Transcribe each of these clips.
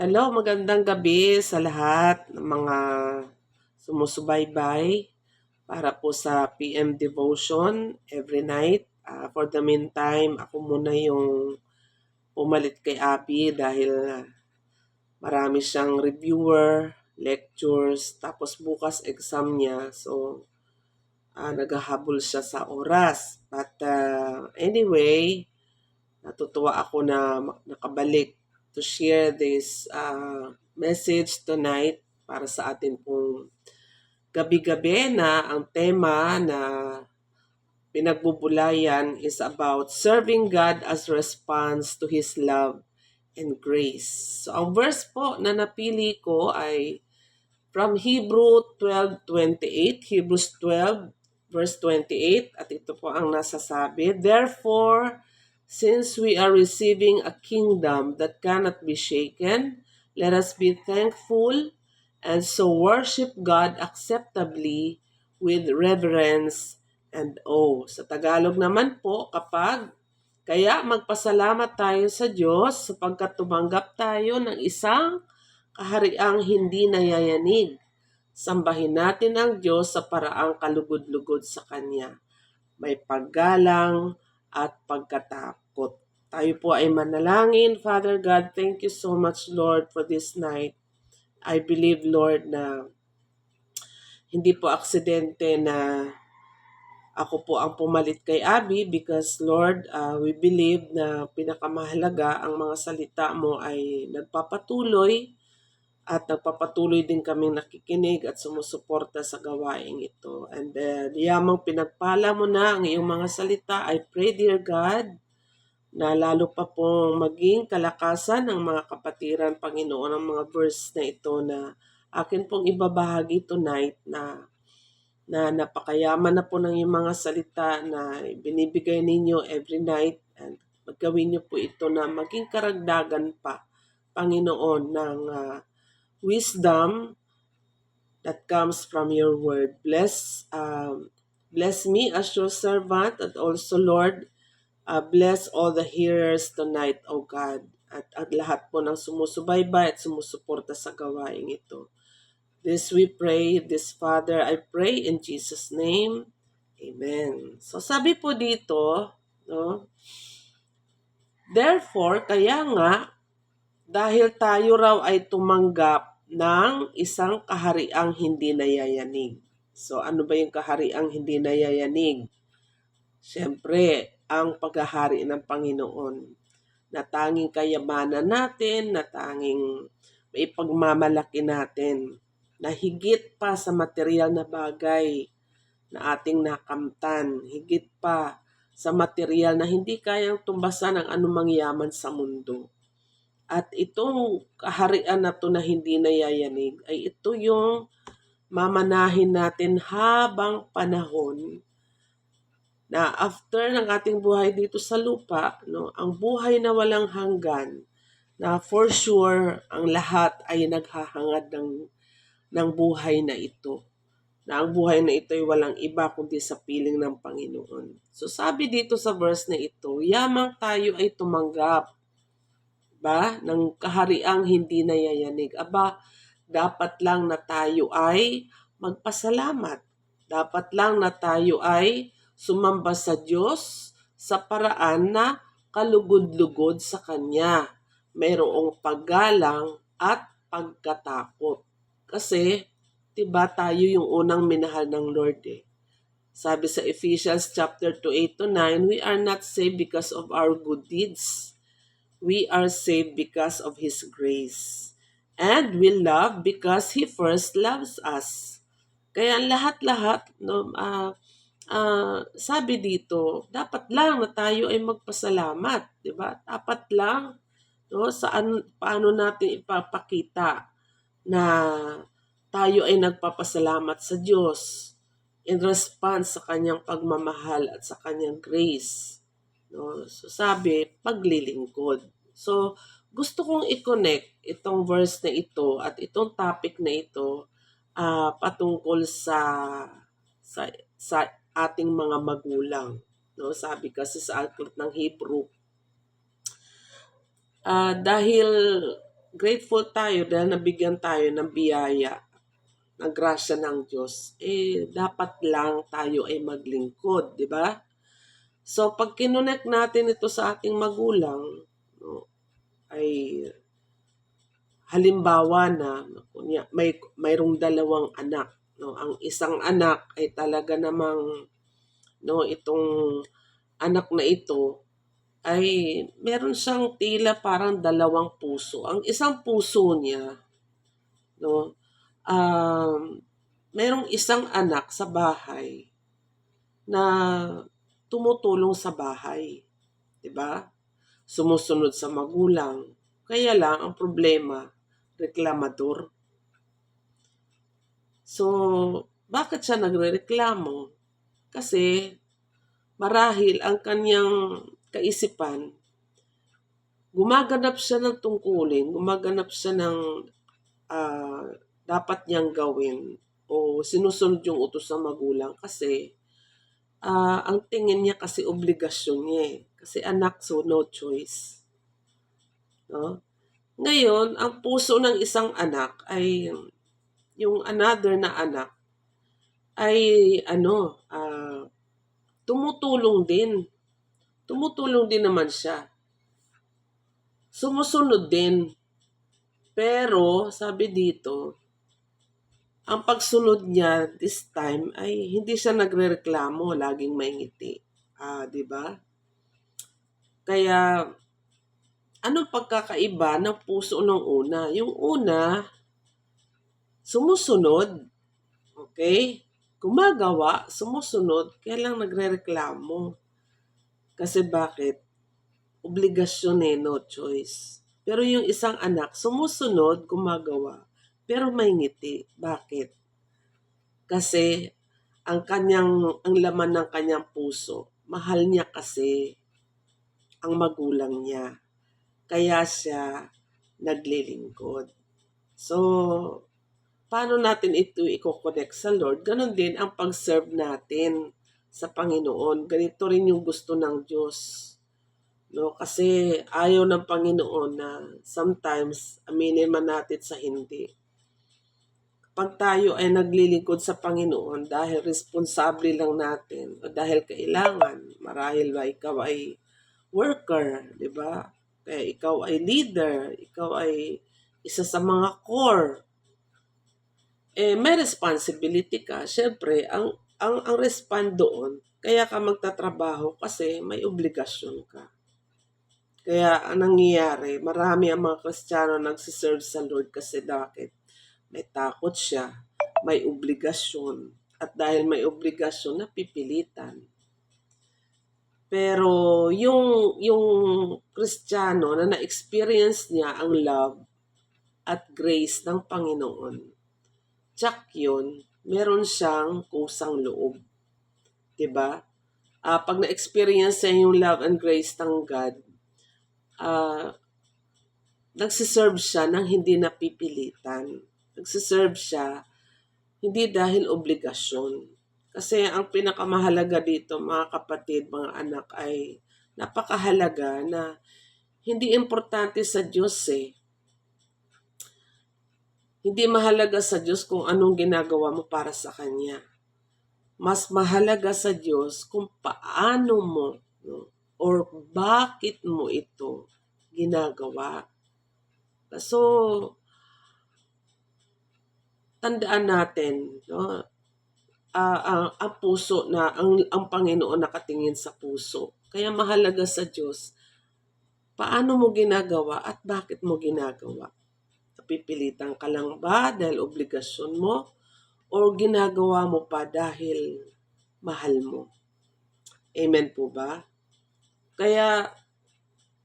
Hello, magandang gabi sa lahat ng mga sumusubaybay para po sa PM Devotion every night. For the meantime, ako muna yung pumalit kay Abby dahil marami siyang reviewer, lectures, tapos bukas exam niya. So, naghahabol siya sa oras. But anyway, natutuwa ako na nakabalik to share this message tonight para sa atin pong gabi-gabi na ang tema na pinagbubulayan is about serving God as response to His love and grace. So ang verse po na napili ko ay from Hebrew 12:28, Hebrews 12 verse 28, at ito po ang nasasabi, "Therefore, since we are receiving a kingdom that cannot be shaken, let us be thankful and so worship God acceptably with reverence and awe." Sa Tagalog naman po, kaya magpasalamat tayo sa Diyos sapagkat tumanggap tayo ng isang kahariang hindi nayayanig. Sambahin natin ang Diyos sa paraang kalugod-lugod sa Kanya. May paggalang at pagkatakot. Tayo po ay manalangin. Father God, thank you so much, Lord, for this night. I believe, Lord, na hindi po aksidente na ako po ang pumalit kay Abby because, Lord, we believe na pinakamahalaga ang mga salita mo ay nagpapatuloy at nagpapatuloy din kaming nakikinig at sumusuporta sa gawaing ito. And yamang pinagpala mo na ang iyong mga salita, I pray, dear God, na lalo pa pong maging kalakasan ng mga kapatiran, Panginoon, ang mga verse na ito na akin pong ibabahagi tonight na napakayaman na po ng iyong mga salita na binibigay ninyo every night, and magawin niyo po ito na maging karagdagan pa, Panginoon, ng wisdom that comes from your word. Bless me as your servant, and also, Lord, bless all the hearers tonight, O God, at lahat po ng sumusubaybay at sumusuporta sa gawaing ito. This we pray, this Father, I pray in Jesus' name. Amen. So sabi po dito, no? Therefore, kaya nga, dahil tayo raw ay tumanggap ng isang kahariang hindi nayayanig. So ano ba yung kahariang hindi nayayanig? Siyempre, ang paghahari ng Panginoon na tanging kayamanan natin, na tanging maipagmamalaki natin, na higit pa sa material na bagay na ating nakamtan, higit pa sa material na hindi kayang tumbasan ng anumang yaman sa mundo. At itong kaharian na to na hindi nayayanig ay ito yung mamanahin natin habang panahon na after ng ating buhay dito sa lupa, no, ang buhay na walang hanggan, na for sure ang lahat ay naghahangad ng buhay na ito. Na ang buhay na ito ay walang iba kundi sa piling ng Panginoon. So sabi dito sa verse na ito, yamang tayo ay tumanggap ng kahariang hindi nayayanig. Dapat lang na tayo ay magpasalamat. Dapat lang na tayo ay sumamba sa Diyos sa paraan na kalugod-lugod sa Kanya. Mayroong paggalang at pagkatakot. Kasi, diba tayo yung unang minahal ng Lord eh. Sabi sa Ephesians chapter 2, 8-9, we are not saved because of our good deeds. We are saved because of His grace. And we love because He first loves us. Kaya lahat-lahat, no, sabi dito, dapat lang na tayo ay magpasalamat, di ba? Dapat lang, no, paano natin ipapakita na tayo ay nagpapasalamat sa Diyos in response sa kanyang pagmamahal at sa kanyang grace. No? So sabi, paglilingkod. So gusto kong i-connect itong verse na ito at itong topic na ito patungkol sa ating mga magulang. No? Sabi kasi sa aklat ng Hebrew, dahil grateful tayo dahil nabigyan tayo ng biyaya, ng grasya ng Diyos, dapat lang tayo ay maglingkod, di ba? So, pag kinonect natin ito sa ating magulang, no, ay halimbawa na mayroong dalawang anak, no, ang isang anak ay talaga namang no itong anak na ito ay meron siyang tila parang dalawang puso. Ang isang puso niya, no, merong isang anak sa bahay na tumutulong sa bahay, 'di ba? Sumusunod sa magulang. Kaya lang ang problema, reklamador. So, bakit siya nagrereklamo? Kasi marahil ang kanyang kaisipan, gumaganap siya ng tungkulin, gumaganap siya ng dapat niyang gawin o sinusunod yung utos ng magulang kasi ang tingin niya kasi obligasyon niya eh. Kasi anak, so no choice. No? Ngayon, ang puso ng isang anak ay yung another na anak ay tumutulong din. Tumutulong din naman siya. Sumusunod din. Pero, sabi dito, ang pagsunod niya this time ay hindi siya nagrereklamo, laging may ngiti. Di ba? Kaya, anong pagkakaiba ng puso ng una? Yung una, sumusunod. Okay? Gumagawa, sumusunod, kaya lang nagrereklamo. Kasi bakit? Obligasyon no choice. Pero yung isang anak, sumusunod, gumagawa, pero may ngiti. Bakit? Kasi ang laman ng kanyang puso, mahal niya kasi ang magulang niya. Kaya siya naglilingkod. So, paano natin ito i-connect sa Lord? Ganon din ang pag-serve natin sa Panginoon. Ganito rin yung gusto ng Diyos. No, kasi ayaw ng Panginoon na sometimes aminin man natin sa hindi. Pag tayo ay naglilingkod sa Panginoon dahil responsable lang natin o dahil kailangan, marahil ba ikaw ay worker, di ba? Kaya ikaw ay leader, ikaw ay isa sa mga core. May responsibility ka. Siyempre, ang respond doon, kaya ka magtatrabaho kasi may obligasyon ka. Kaya ang nangyayari, marami ang mga Kristiyano nagsiserve sa Lord kasi bakit? May takot siya, may obligasyon. At dahil may obligasyon, napipilitan. Pero yung Kristiyano na na-experience niya ang love at grace ng Panginoon, tsak yun, meron siyang kusang loob. Diba? Pag na-experience niya yung love and grace ng God, nagsiserve siya ng hindi napipilitan. Nagsiserve siya hindi dahil obligasyon. Kasi ang pinakamahalaga dito, mga kapatid, mga anak, ay napakahalaga na hindi importante sa Diyos eh. Hindi mahalaga sa Diyos kung anong ginagawa mo para sa Kanya. Mas mahalaga sa Diyos kung paano mo, no, or bakit mo ito ginagawa. So, tandaan natin, no, ang puso na, ang Panginoon nakatingin sa puso. Kaya mahalaga sa Diyos, paano mo ginagawa at bakit mo ginagawa. Napipilitan ka lang ba dahil obligasyon mo? O ginagawa mo pa dahil mahal mo? Amen po ba? Kaya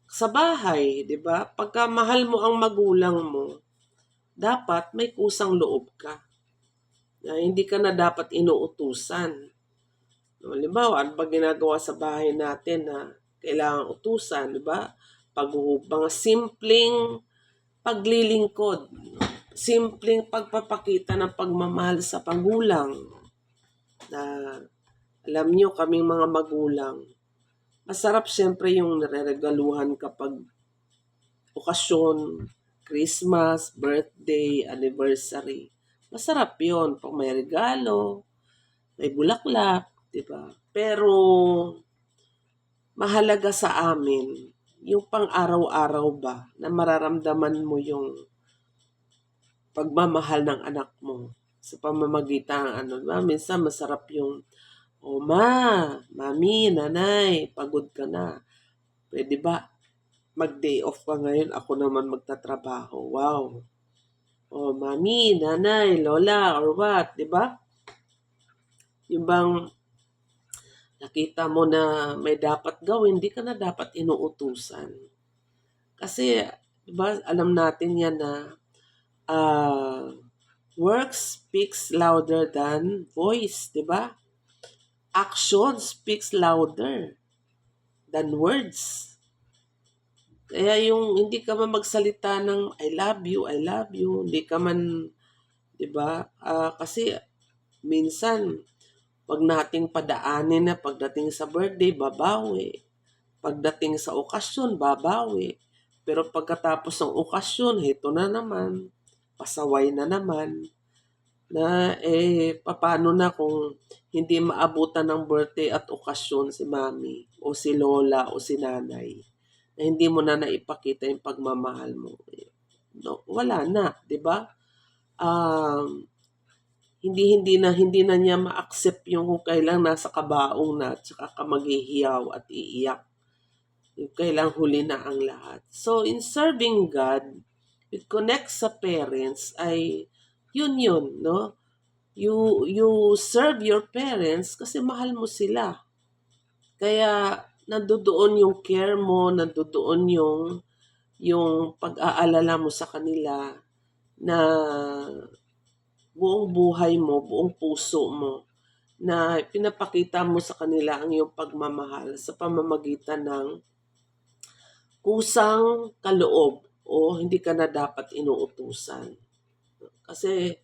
sa bahay, di ba? Pagka mahal mo ang magulang mo, dapat may kusang loob ka. Hindi ka na dapat inuutusan. Halimbawa, ano ba ginagawa sa bahay natin na kailangan utusan, di ba? Mga simpleng paglilingkod, simpleng pagpapakita ng pagmamahal sa pagulang. Na alam nyo, kaming mga magulang, masarap siyempre yung nareregaluhan kapag okasyon, Christmas, birthday, anniversary. Masarap yun. Pag may regalo, may bulaklak, di ba? Pero mahalaga sa amin, yung pang-araw-araw ba, na mararamdaman mo yung pagmamahal ng anak mo sa pamamagitan ng ano. Minsan masarap yung, "Oh ma, mami, nanay, pagod ka na. Pwede ba mag-day off ka ngayon? Ako naman magtatrabaho." Wow. "Oh mami, nanay, lola, or what?" Di ba? Yung bang nakita mo na may dapat gawin, hindi ka na dapat inuutusan. Kasi, di ba, alam natin yan na work speaks louder than voice, di ba? Action speaks louder than words. Kaya yung hindi ka man magsalita ng I love you, hindi ka man, di ba? Kasi minsan, wag nating padaanin na pagdating sa birthday, babawi. Pagdating sa okasyon, babawi. Pero pagkatapos ng okasyon, heto na naman, pasaway na naman. Na paano na kung hindi maabutan ng birthday at okasyon si mami o si lola o si nanay, na hindi mo na naipakita yung pagmamahal mo. No, wala na, di ba? Hindi na niya ma-accept yung kung kailang nasa kabaong na at saka ka maghihiyaw at iiyak. Yung kailang huli na ang lahat. So, in serving God, it connects sa parents ay yun, no? You serve your parents kasi mahal mo sila. Kaya nandoon yung care mo, nandoon yung pag-aalala mo sa kanila na buong buhay mo, buong puso mo, na pinapakita mo sa kanila ang iyong pagmamahal sa pamamagitan ng kusang kaloob o hindi ka na dapat inuutusan. Kasi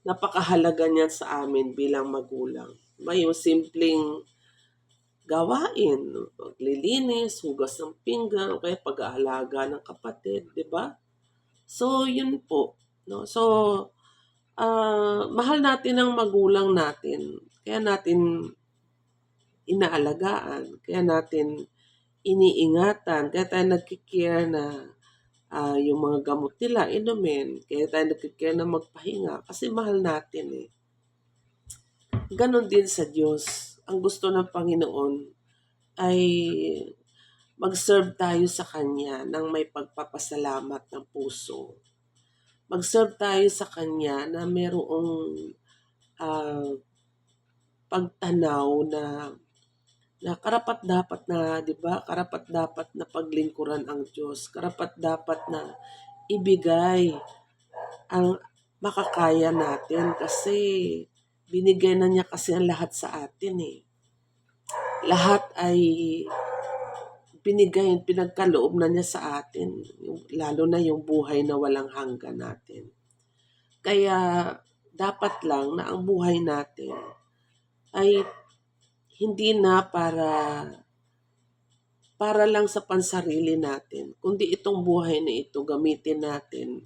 napakahalaga niyan sa amin bilang magulang. May yung simpleng gawain, paglilinis, hugas ng pinggan, o kaya pag-aalaga ng kapatid, di ba? So, yun po. No? So, mahal natin ang magulang natin. Kaya natin inaalagaan. Kaya natin iniingatan. Kaya tayo nagkikare na yung mga gamot nila, inumin. Kaya tayo nagkikare na magpahinga. Kasi mahal natin eh. Ganon din sa Diyos. Ang gusto ng Panginoon ay mag-serve tayo sa Kanya ng may pagpapasalamat ng puso. Mag-serve tayo sa Kanya na mayroong pagtanaw na karapat-dapat na, di ba? Karapat-dapat na paglingkuran ang Diyos. Karapat-dapat na ibigay ang makakaya natin kasi binigay na niya kasi ang lahat sa atin eh. Lahat ay binigay, pinagkaloob na niya sa atin. Lalo na yung buhay na walang hanggan natin. Kaya dapat lang na ang buhay natin ay hindi na para lang sa pansarili natin, kundi itong buhay na ito gamitin natin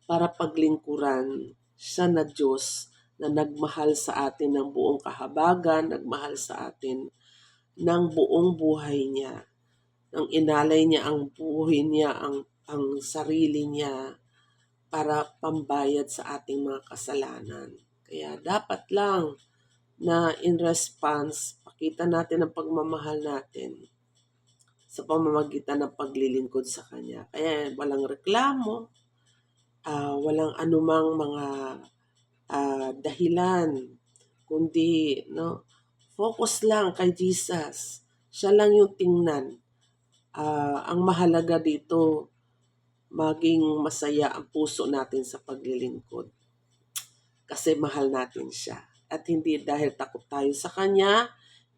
para paglingkuran siya na Diyos na nagmahal sa atin ng buong kahabagan, nagmahal sa atin ng buong buhay niya. Nang inalay niya ang buhay niya, ang sarili niya para pambayad sa ating mga kasalanan. Kaya dapat lang na in response, pakita natin ang pagmamahal natin sa pamamagitan ng paglilingkod sa Kanya. Kaya walang reklamo, walang anumang mga dahilan, kundi focus lang kay Jesus. Siya lang yung tingnan. Ang mahalaga dito, maging masaya ang puso natin sa paglilingkod. Kasi mahal natin siya. At hindi dahil takot tayo sa Kanya,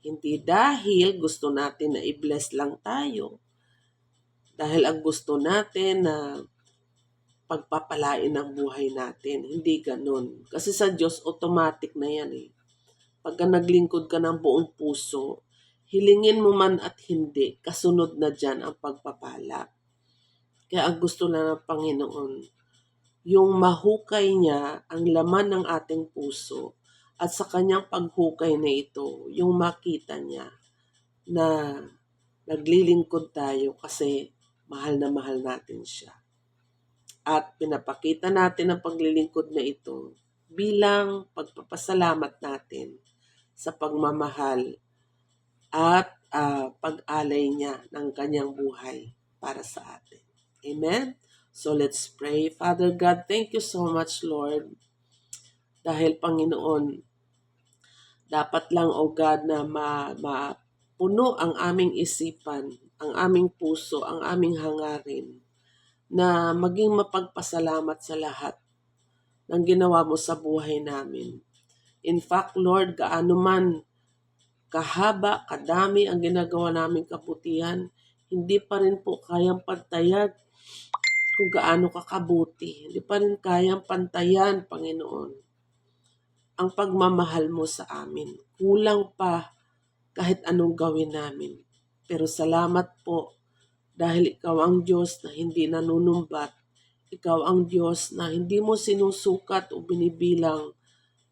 hindi dahil gusto natin na i-bless lang tayo. Dahil ang gusto natin na pagpapalain ang buhay natin. Hindi ganun. Kasi sa Diyos, automatic na yan eh. Pagka naglingkod ka ng buong puso, hilingin mo man at hindi, kasunod na dyan ang pagpapala. Kaya ang gusto na ng Panginoon, yung mahukay niya ang laman ng ating puso at sa kanyang paghukay na ito, yung makita niya na naglilingkod tayo kasi mahal na natin siya. At pinapakita natin ang paglilingkod na ito bilang pagpapasalamat natin sa pagmamahal at pag-alay niya ng kanyang buhay para sa atin. Amen? So let's pray. Father God, thank you so much, Lord. Dahil Panginoon, dapat lang, O God, na mapuno ang aming isipan, ang aming puso, ang aming hangarin, na maging mapagpasalamat sa lahat ng ginawa mo sa buhay namin. In fact, Lord, gaano man kahaba, kadami ang ginagawa naming kabutihan, hindi pa rin po kayang pantayan kung gaano kakabuti. Hindi pa rin kayang pantayan, Panginoon, ang pagmamahal mo sa amin. Kulang pa kahit anong gawin namin. Pero salamat po dahil ikaw ang Diyos na hindi nanunumbat. Ikaw ang Diyos na hindi mo sinusukat o binibilang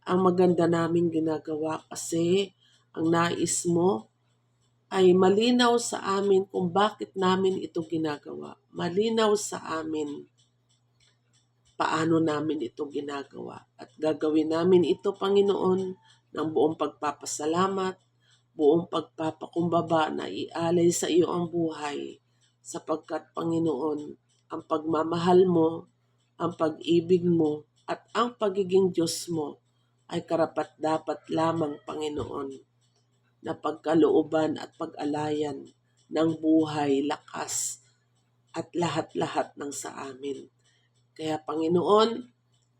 ang maganda naming ginagawa kasi ang nais mo ay malinaw sa amin kung bakit namin ito ginagawa. Malinaw sa amin paano namin ito ginagawa. At gagawin namin ito, Panginoon, ng buong pagpapasalamat, buong pagpapakumbaba na ialay sa iyo ang buhay, sapagkat, Panginoon, ang pagmamahal mo, ang pag-ibig mo, at ang pagiging Diyos mo ay karapat-dapat lamang, Panginoon, na pagkalooban at pag-alayan ng buhay, lakas, at lahat-lahat ng sa amin. Kaya Panginoon,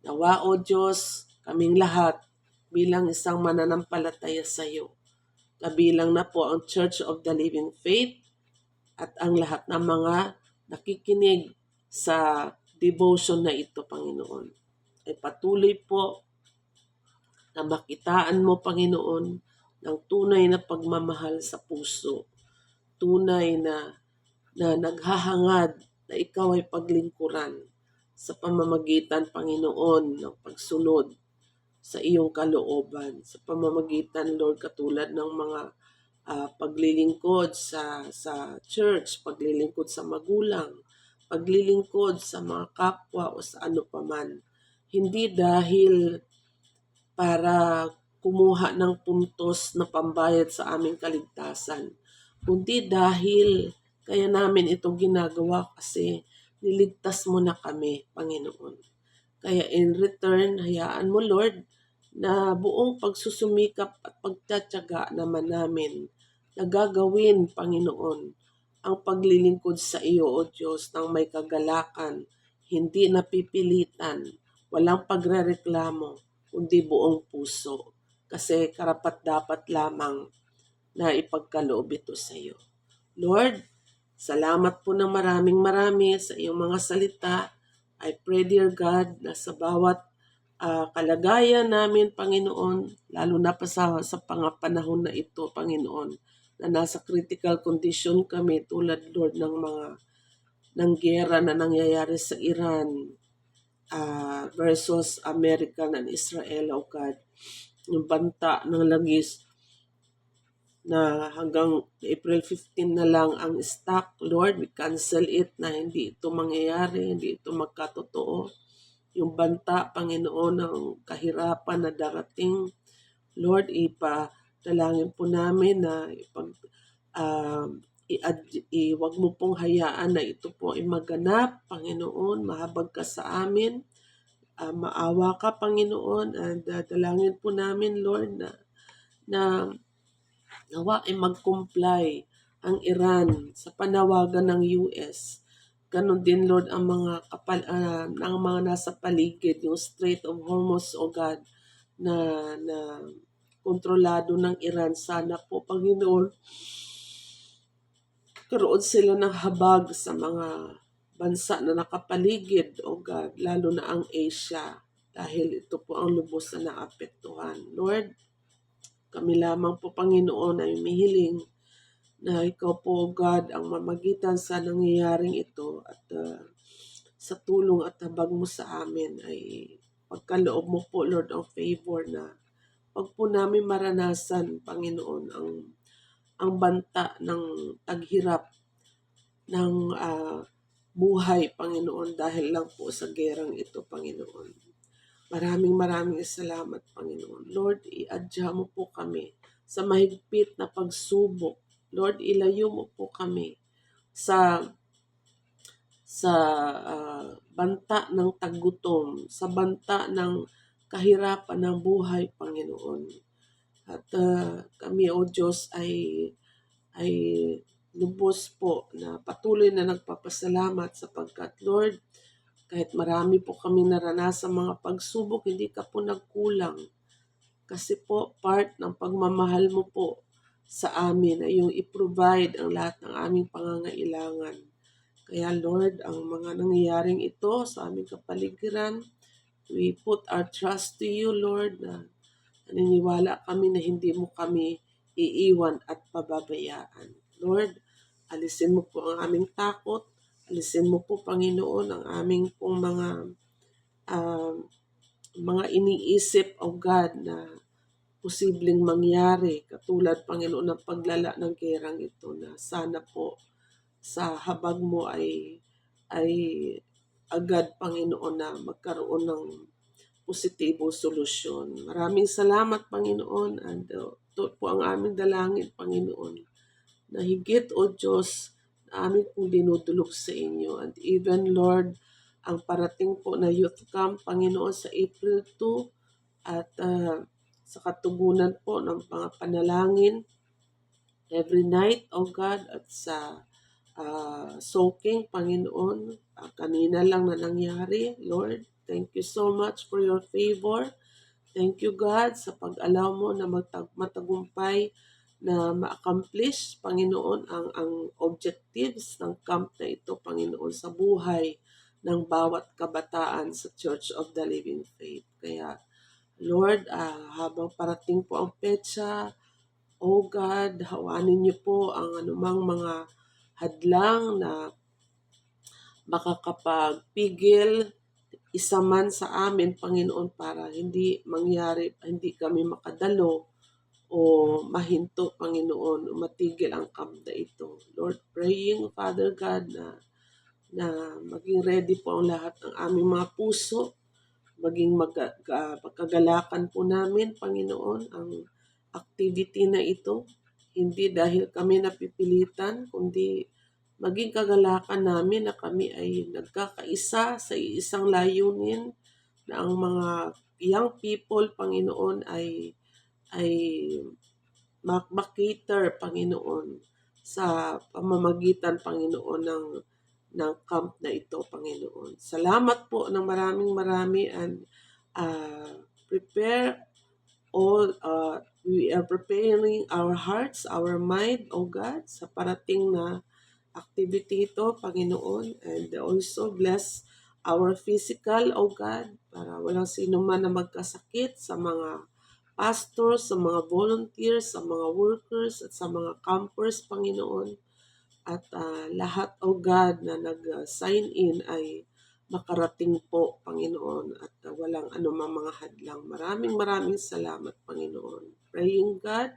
nawa o Diyos, kaming lahat bilang isang mananampalataya sa iyo, kabilang na po ang Church of the Living Faith at ang lahat ng mga nakikinig sa devotion na ito, Panginoon, ay patuloy po na makitaan mo, Panginoon, ng tunay na pagmamahal sa puso, tunay na naghahangad na ikaw ay paglingkuran sa pamamagitan, Panginoon, ng pagsunod sa iyong kalooban, sa pamamagitan, Lord, katulad ng mga paglilingkod sa church, paglilingkod sa magulang, paglilingkod sa mga kapwa o sa ano paman. Hindi dahil para kumuha ng puntos na pambayad sa aming kaligtasan, kundi dahil kaya namin ito ginagawa kasi niligtas mo na kami, Panginoon. Kaya in return, hayaan mo, Lord, na buong pagsusumikap at pagtatyaga naman namin na gagawin, Panginoon, ang paglilingkod sa iyo, O Diyos, ng may kagalakan, hindi napipilitan, walang pagrereklamo, kundi buong puso. Kasi karapat-dapat lamang na ipagkaloob ito sa iyo. Lord, salamat po ng maraming sa iyong mga salita. I pray, dear God, na sa bawat kalagayan namin, Panginoon, lalo na pa sa panahon na ito, Panginoon, na nasa critical condition kami tulad, Lord, ng giyera na nangyayari sa Iran versus America and Israel, O God. Yung banta ng langis na hanggang April 15 na lang ang stock, Lord, we cancel it na hindi ito mangyayari, hindi ito magkatotoo. Yung banta, Panginoon, ng kahirapan na darating, Lord, ipadalangin po namin na wag mo pong hayaan na ito po ay maganap, Panginoon, mahabag ka sa amin, maawa ka, Panginoon, and dalangin po namin, Lord, na nawa ay mag-comply ang Iran sa panawagan ng US. Ganon din, Lord, ang mga nasa paligid, yung Strait of Hormuz, O God, na kontrolado ng Iran. Sana po, Panginoon, karoon sila ng habag sa mga bansa na nakapaligid, O God, lalo na ang Asia, dahil ito po ang lubos na naapektuhan. Lord, kami lamang po, Panginoon, ay humihiling na ikaw po, God, ang mamagitan sa nangyayaring ito at sa tulong at habag mo sa amin ay pagkaloob mo po, Lord, ang favor na wag po namin maranasan, Panginoon, ang banta ng taghirap ng buhay, Panginoon, dahil lang po sa gerang ito, Panginoon. Maraming salamat, Panginoon. Lord, iadya mo po kami sa mahigpit na pagsubok. Lord, ilayo mo po kami sa banta ng tagutom, sa banta ng kahirapan ng buhay, Panginoon. At kami, O Diyos, ay lubos po na patuloy na nagpapasalamat sapagkat, Lord, kahit marami po kami naranasan mga pagsubok, hindi ka po nagkulang. Kasi po, part ng pagmamahal mo po sa amin ay yung i-provide ang lahat ng aming pangangailangan. Kaya Lord, ang mga nangyayaring ito sa aming kapaligiran, we put our trust to you, Lord, na naniniwala kami na hindi mo kami iiwan at pababayaan. Lord, alisin mo po ang aming takot, alisin mo po, Panginoon, ang aming pong mga iniisip, O God, na posibleng mangyari, katulad, Panginoon, ng paglala ng gerang ito, na sana po sa habag mo ay agad, Panginoon, na magkaroon ng positibong solusyon. Maraming salamat, Panginoon, and ito po ang aming dalangin, Panginoon, na higit, O Diyos, na aming pong dinudulog sa inyo. And even, Lord, ang parating po na youth camp, Panginoon, sa April 2, at sa katugunan po ng mga panalangin every night, O God, at sa soaking, Panginoon, kanina lang na nangyari, Lord. Thank you so much for your favor. Thank you, God, sa pag-allow mo na matagumpay na ma-accomplish, Panginoon, ang objectives ng camp na ito, Panginoon, sa buhay ng bawat kabataan sa Church of the Living Faith. Kaya, Lord, habang parating po ang petsa, O God, hawanin niyo po ang anumang mga hadlang na makakapagpigil isa man sa amin, Panginoon, para hindi kami makadalo o mahinto, Panginoon, o matigil ang camp na ito. Lord, praying, Father God, na maging ready po ang lahat ng aming mga puso, maging pagkagalakan po namin, Panginoon, ang activity na ito. Hindi dahil kami napipilitan, kundi maging kagalakan namin na kami ay nagkakaisa sa isang layunin, na ang mga young people, Panginoon, ay makater, Panginoon, sa pamamagitan, Panginoon, ng camp na ito, Panginoon. Salamat po ng marami, and we are preparing our hearts, our mind, O God, sa parating na activity ito, Panginoon, and also bless our physical, O God, para walang sino man na magkasakit, sa mga pastors, sa mga volunteers, sa mga workers, at sa mga campers, Panginoon. At lahat, O God, na nag-sign in ay makarating po, Panginoon, at walang anumang mga hadlang. Maraming salamat, Panginoon. Praying, God,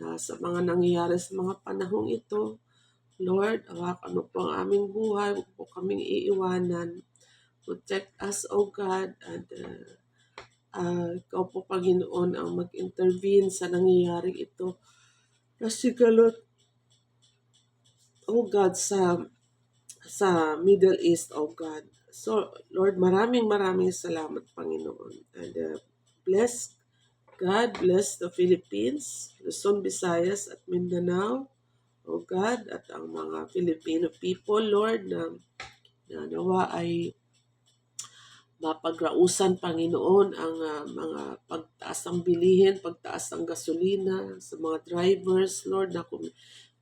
na sa mga nangyayari sa mga panahong ito, Lord, hawakan mo po ang aming buhay, huwag po kaming iiwanan. Protect us, O God, and ikaw po, Panginoon, ang mag-intervene sa nangyayari ito. Nasigalot, O God, sa Middle East, O God. So, Lord, maraming salamat, Panginoon. And bless, God, bless the Philippines, Luzon, Visayas, at Mindanao, O God, at ang mga Filipino people, Lord, na nawa ay mapagrausan, Panginoon, ang mga pagtaas ng bilihin, pagtaas ng gasolina sa mga drivers, Lord, na kung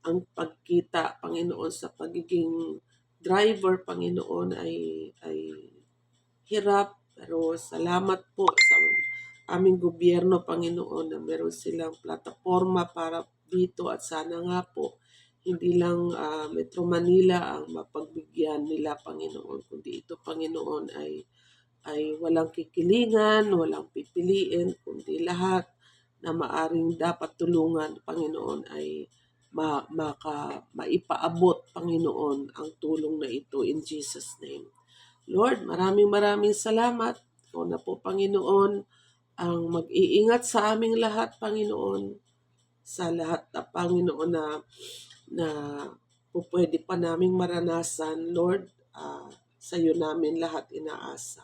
ang pagkita, Panginoon, sa pagiging driver, Panginoon, ay hirap. Pero salamat po sa aming gobyerno, Panginoon, na meron silang plataforma para dito, at sana nga po hindi lang Metro Manila ang mapagbigyan yan nila, Panginoon, kundi ito, Panginoon, ay walang kikilingan, walang pipiliin, kundi lahat na maaring dapat tulungan, Panginoon, ay maipaabot, Panginoon, ang tulong na ito in Jesus' name. Lord, maraming salamat. Ikaw na po, Panginoon, ang mag-iingat sa aming lahat, Panginoon, sa lahat na, Panginoon, na pwede pa naming maranasan, Lord, sa iyo namin lahat inaasa.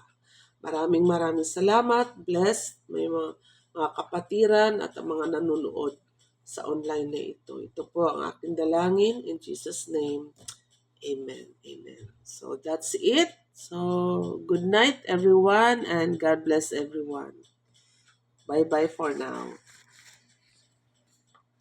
Maraming salamat. Blessed may mga kapatiran at ang mga nanonood sa online na ito. Ito po ang aking dalangin in Jesus' name. Amen. Amen. So that's it. So good night everyone and God bless everyone. Bye-bye for now.